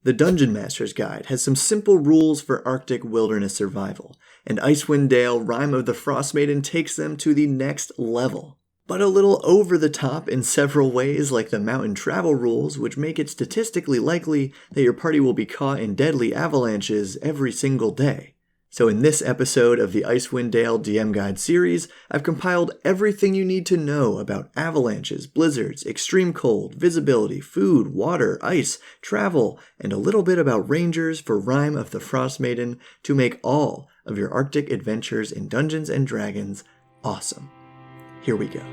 The Dungeon Master's Guide has some simple rules for Arctic wilderness survival, and Icewind Dale, Rime of the Frostmaiden takes them to the next level. But a little over the top in several ways, like the mountain travel rules, which make it statistically likely that your party will be caught in deadly avalanches every single day. So in this episode of the Icewind Dale DM Guide series, I've compiled everything you need to know about avalanches, blizzards, extreme cold, visibility, food, water, ice, travel, and a little bit about rangers for Rime of the Frostmaiden to make all of your Arctic adventures in Dungeons & Dragons awesome. Here we go.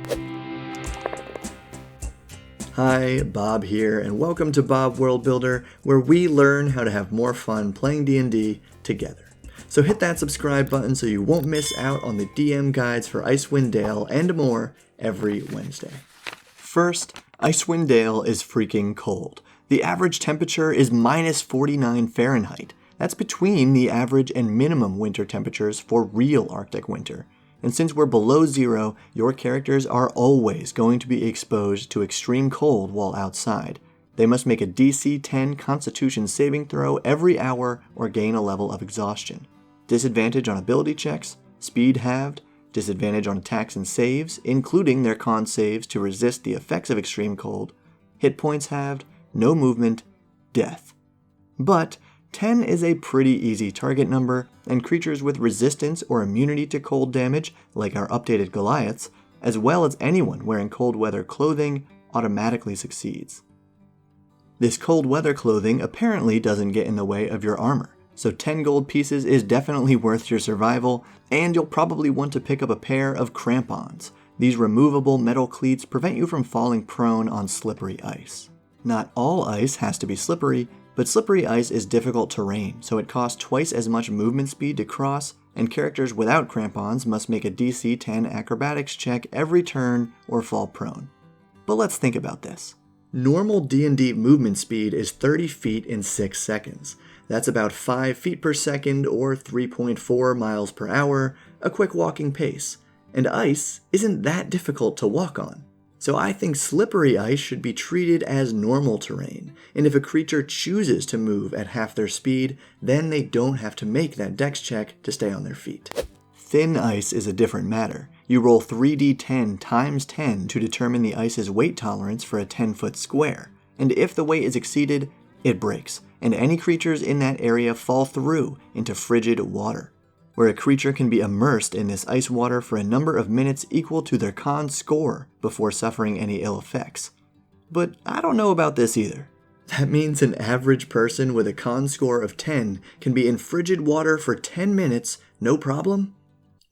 Hi, Bob here, and welcome to Bob World Builder, where we learn how to have more fun playing D&D together. So hit that subscribe button so you won't miss out on the DM guides for Icewind Dale and more every Wednesday. First, Icewind Dale is freaking cold. The average temperature is minus 49 Fahrenheit. That's between the average and minimum winter temperatures for real Arctic winter. And since we're below zero, your characters are always going to be exposed to extreme cold while outside. They must make a DC 10 Constitution saving throw every hour or gain a level of exhaustion. Disadvantage on ability checks, speed halved, disadvantage on attacks and saves, including their con saves to resist the effects of extreme cold, hit points halved, no movement, death. But 10 is a pretty easy target number, and creatures with resistance or immunity to cold damage, like our updated Goliaths, as well as anyone wearing cold weather clothing, automatically succeeds. This cold weather clothing apparently doesn't get in the way of your armor, so 10 gold pieces is definitely worth your survival, and you'll probably want to pick up a pair of crampons. These removable metal cleats prevent you from falling prone on slippery ice. Not all ice has to be slippery, but slippery ice is difficult terrain, so it costs twice as much movement speed to cross, and characters without crampons must make a DC 10 acrobatics check every turn or fall prone. But let's think about this. Normal D&D movement speed is 30 feet in 6 seconds. That's about 5 feet per second or 3.4 miles per hour, a quick walking pace. And ice isn't that difficult to walk on. So I think slippery ice should be treated as normal terrain, and if a creature chooses to move at half their speed, then they don't have to make that dex check to stay on their feet. Thin ice is a different matter. You roll 3d10 times 10 to determine the ice's weight tolerance for a 10-foot square, and if the weight is exceeded, it breaks, and any creatures in that area fall through into frigid water, where a creature can be immersed in this ice water for a number of minutes equal to their con score before suffering any ill effects. But I don't know about this either. That means an average person with a con score of 10 can be in frigid water for 10 minutes, no problem?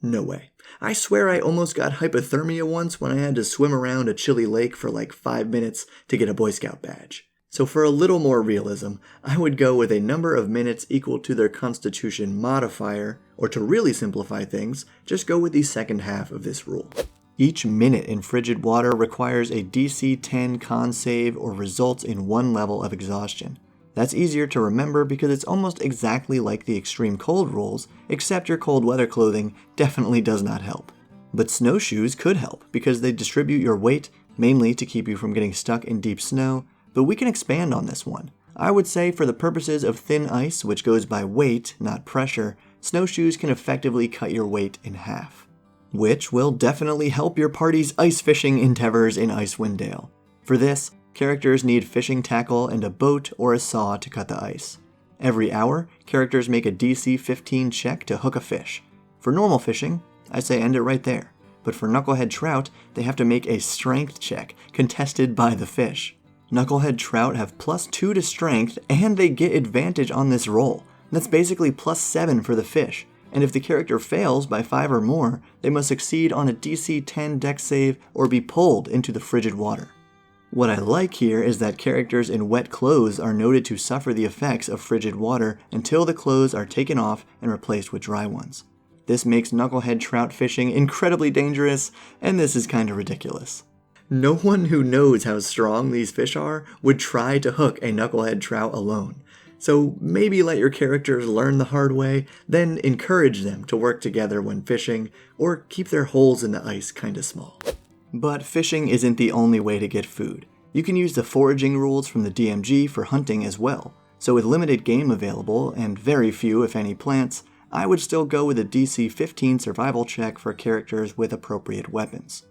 No way. I swear I almost got hypothermia once when I had to swim around a chilly lake for like 5 minutes to get a Boy Scout badge. So for a little more realism, I would go with a number of minutes equal to their Constitution modifier, or to really simplify things, just go with the second half of this rule. Each minute in frigid water requires a DC 10 con save or results in 1 level of exhaustion. That's easier to remember because it's almost exactly like the extreme cold rules, except your cold weather clothing definitely does not help. But snowshoes could help because they distribute your weight, mainly to keep you from getting stuck in deep snow, but we can expand on this one. I would say for the purposes of thin ice, which goes by weight, not pressure, snowshoes can effectively cut your weight in half, which will definitely help your party's ice fishing endeavors in Icewind Dale. For this, characters need fishing tackle and a boat or a saw to cut the ice. Every hour, characters make a DC 15 check to hook a fish. For normal fishing, I say end it right there, but for knucklehead trout, they have to make a strength check, contested by the fish. Knucklehead trout have +2 to strength, and they get advantage on this roll. That's basically +7 for the fish, and if the character fails by 5 or more, they must succeed on a DC 10 dex save or be pulled into the frigid water. What I like here is that characters in wet clothes are noted to suffer the effects of frigid water until the clothes are taken off and replaced with dry ones. This makes knucklehead trout fishing incredibly dangerous, and this is kinda ridiculous. No one who knows how strong these fish are would try to hook a knucklehead trout alone. So maybe let your characters learn the hard way, then encourage them to work together when fishing, or keep their holes in the ice kinda small. But fishing isn't the only way to get food. You can use the foraging rules from the DMG for hunting as well. So with limited game available, and very few if any plants, I would still go with a DC 15 survival check for characters with appropriate weapons.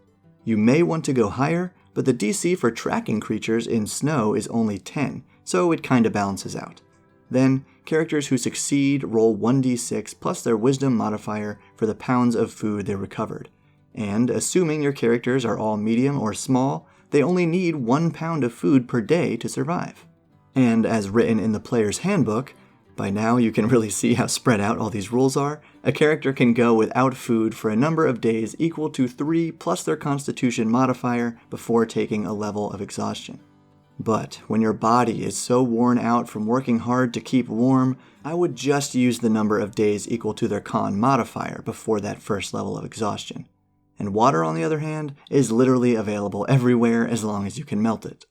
You may want to go higher, but the DC for tracking creatures in snow is only 10, so it kinda balances out. Then, characters who succeed roll 1d6 plus their wisdom modifier for the pounds of food they recovered. And assuming your characters are all medium or small, they only need 1 pound of food per day to survive. And as written in the player's handbook, by now you can really see how spread out all these rules are, a character can go without food for a number of days equal to 3 plus their constitution modifier before taking a level of exhaustion. But when your body is so worn out from working hard to keep warm, I would just use the number of days equal to their con modifier before that first level of exhaustion. And water, on the other hand, is literally available everywhere as long as you can melt it.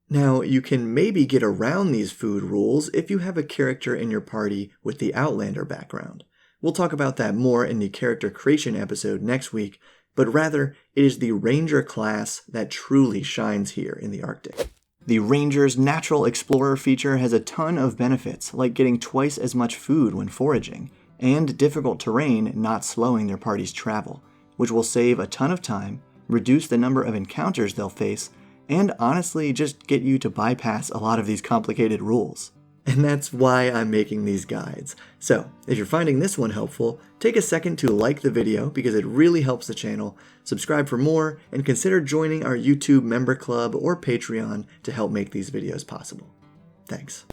Now, you can maybe get around these food rules if you have a character in your party with the Outlander background. We'll talk about that more in the character creation episode next week, but rather, it is the Ranger class that truly shines here in the Arctic. The Ranger's Natural Explorer feature has a ton of benefits, like getting twice as much food when foraging, and difficult terrain not slowing their party's travel, which will save a ton of time, reduce the number of encounters they'll face, and honestly just get you to bypass a lot of these complicated rules. And that's why I'm making these guides. So, if you're finding this one helpful, take a second to like the video because it really helps the channel, subscribe for more, and consider joining our YouTube member club or Patreon to help make these videos possible. Thanks.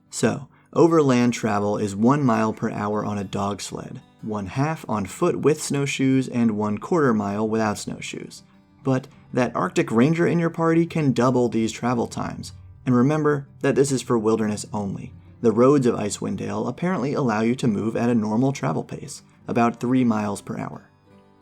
So, overland travel is 1 mile per hour on a dog sled, 1/2 on foot with snowshoes, and 1/4 mile without snowshoes. But that Arctic Ranger in your party can double these travel times. And remember that this is for wilderness only. The roads of Icewind Dale apparently allow you to move at a normal travel pace, about 3 miles per hour.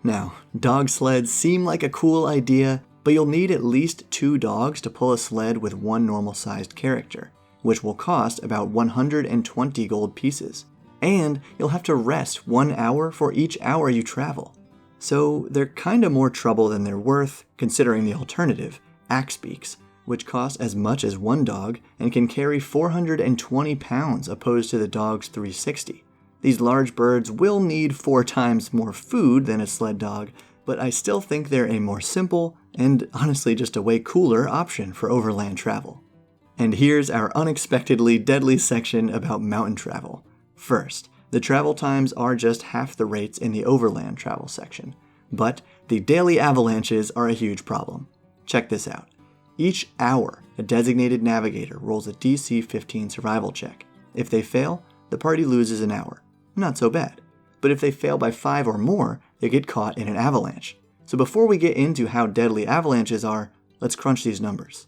Now, dog sleds seem like a cool idea, but you'll need at least 2 dogs to pull a sled with 1 normal-sized character, which will cost about 120 gold pieces. And you'll have to rest 1 hour for each hour you travel. So they're kinda more trouble than they're worth, considering the alternative, axebeaks, which cost as much as 1 dog and can carry 420 pounds opposed to the dog's 360. These large birds will need 4 times more food than a sled dog, but I still think they're a more simple and honestly just a way cooler option for overland travel. And here's our unexpectedly deadly section about mountain travel. First, the travel times are just half the rates in the overland travel section, but the daily avalanches are a huge problem. Check this out. Each hour, a designated navigator rolls a DC 15 survival check. If they fail, the party loses an hour. Not so bad. But if they fail by 5 or more, they get caught in an avalanche. So before we get into how deadly avalanches are, let's crunch these numbers.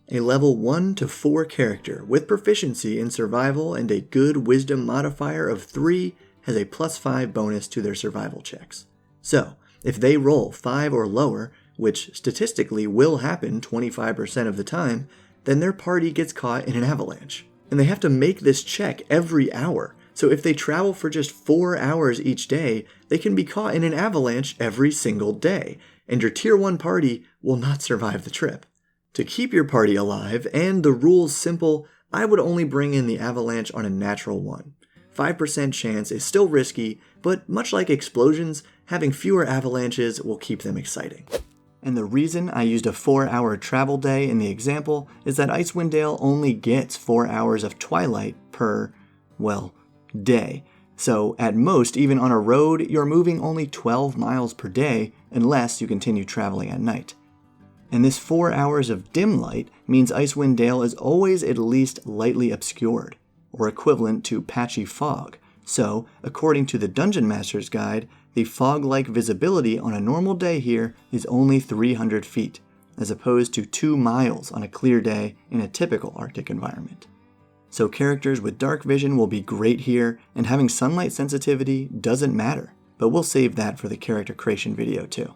A level 1 to 4 character with proficiency in survival and a good wisdom modifier of 3 has a +5 bonus to their survival checks. So, if they roll 5 or lower, which statistically will happen 25% of the time, then their party gets caught in an avalanche. And they have to make this check every hour. So if they travel for just 4 hours each day, they can be caught in an avalanche every single day, and your Tier 1 party will not survive the trip. To keep your party alive, and the rules simple, I would only bring in the avalanche on a natural 1. 5% chance is still risky, but much like explosions, having fewer avalanches will keep them exciting. And the reason I used a 4-hour travel day in the example is that Icewind Dale only gets 4 hours of twilight per, well, day. So at most, even on a road, you're moving only 12 miles per day unless you continue traveling at night. And this 4 hours of dim light means Icewind Dale is always at least lightly obscured, or equivalent to patchy fog. So, according to the Dungeon Master's Guide, the fog-like visibility on a normal day here is only 300 feet, as opposed to 2 miles on a clear day in a typical Arctic environment. So characters with dark vision will be great here, and having sunlight sensitivity doesn't matter, but we'll save that for the character creation video too.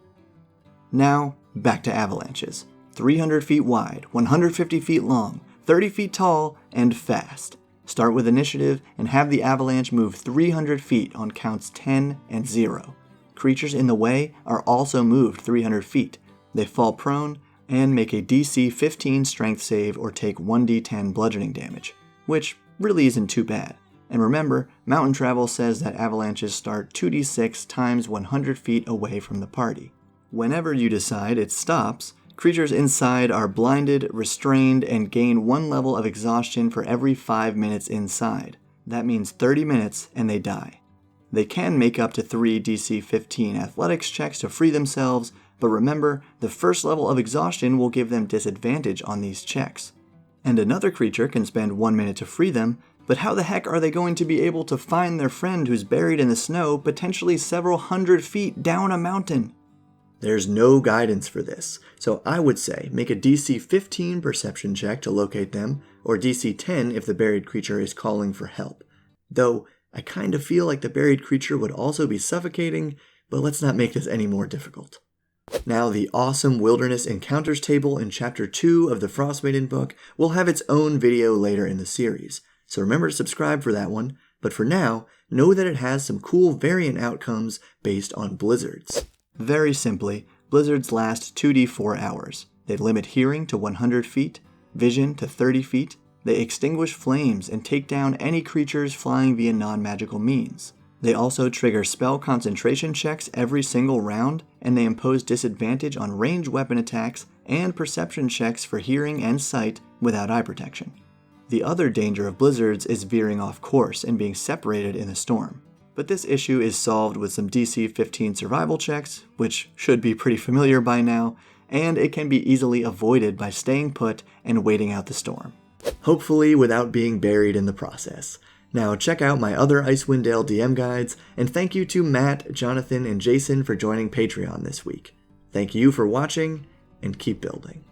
Now, back to avalanches. 300 feet wide, 150 feet long, 30 feet tall, and fast. Start with initiative and have the avalanche move 300 feet on counts 10 and 0. Creatures in the way are also moved 300 feet. They fall prone and make a DC 15 strength save or take 1d10 bludgeoning damage, which really isn't too bad. And remember, Mountain Travel says that avalanches start 2d6 times 100 feet away from the party. Whenever you decide it stops, creatures inside are blinded, restrained, and gain 1 level of exhaustion for every 5 minutes inside. That means 30 minutes and they die. They can make up to 3 DC 15 athletics checks to free themselves, but remember, the first level of exhaustion will give them disadvantage on these checks. And another creature can spend 1 minute to free them, but how the heck are they going to be able to find their friend who's buried in the snow potentially several hundred feet down a mountain? There's no guidance for this, so I would say make a DC 15 perception check to locate them, or DC 10 if the buried creature is calling for help. Though, I kind of feel like the buried creature would also be suffocating, but let's not make this any more difficult. Now, the awesome Wilderness Encounters table in Chapter 2 of the Frostmaiden book will have its own video later in the series, so remember to subscribe for that one, but for now, know that it has some cool variant outcomes based on blizzards. Very simply, blizzards last 2d4 hours. They limit hearing to 100 feet, vision to 30 feet, they extinguish flames and take down any creatures flying via non-magical means. They also trigger spell concentration checks every single round, and they impose disadvantage on ranged weapon attacks and perception checks for hearing and sight without eye protection. The other danger of blizzards is veering off course and being separated in a storm. But this issue is solved with some DC 15 survival checks, which should be pretty familiar by now, and it can be easily avoided by staying put and waiting out the storm. Hopefully without being buried in the process. Now check out my other Icewind Dale DM guides, and thank you to Matt, Jonathan, and Jason for joining Patreon this week. Thank you for watching, and keep building.